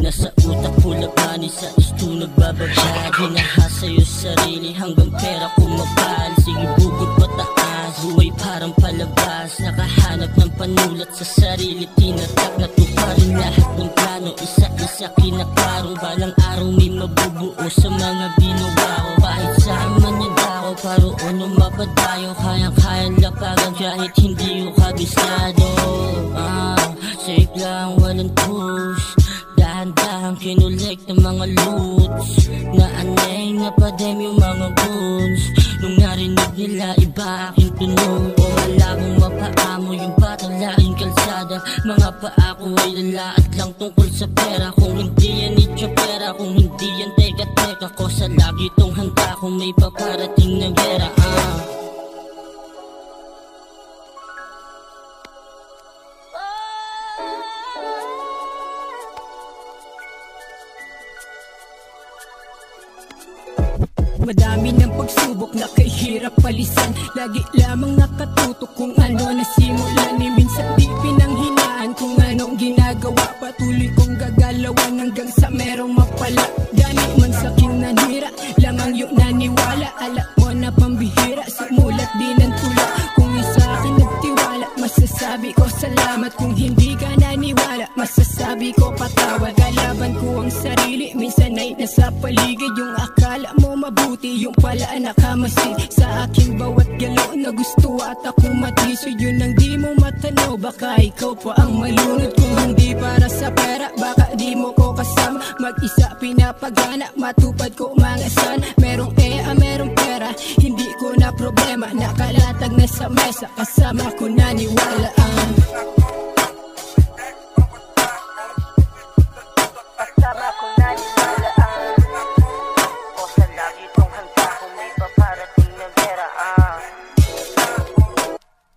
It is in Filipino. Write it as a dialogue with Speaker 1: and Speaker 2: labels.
Speaker 1: Nasa utak pula money, sa isto nagbababa. Ginaha sa'yo sarili hanggang pera kumapal. Sige bugod pataas, buhay parang palabas. Nakahanap ng panulat sa sarili, tinatak na tuparin lahat ng plano. Isa-isa kinakarong, balang araw may mabubuo sa mga binawa ko. Kahit saan man yung dako, paroon o mapadayo, kayang-kayang lapagan kahit hindi ko kabisado. Safe lang, walang push, dahan-dahan kinulek ng mga loots. Naanay na padem yung mga goons. Nung narinig nila iba aking tunog, o wala kong mapaamo yung batang laking kalsada. Mga paa ko ay lalaat lang tungkol sa pera. Kung hindi yan itsyapera, kung hindi yan teka-teka ko, sa lagi tong handa kung may paparating na gera.
Speaker 2: Madami ng pagsubok na kahirap palisan. Lagi lamang nakatutok kung ano nasimulan. Minsan di pinanghinaan kung anong ginagawa. Patuloy kong gagalawan hanggang sa merong mapala. Dami man sa kinanira, lang ang iyong naniwala. Alam mo na pambihira, sumulat din ang tula. Kung isa akin nagtiwala, masasabi ko salamat. Kung hindi ka naniwala, masasabi ko patawad. Kalaban ko ang sarili, minsan ay nasa paligid. Yung akala mo mabuti, yung pala nakamasid sa aking bawat galaw na gusto at ako matiso. Yun ang di mo matanaw, baka ikaw pa ang malunod. Kung hindi para sa pera, baka di mo ko kasama. Mag-isa pinapagana, matupad ko mga sana. Merong merong pera, hindi ko na problema. Nakalatag na sa mesa, kasama ko naniwalaan.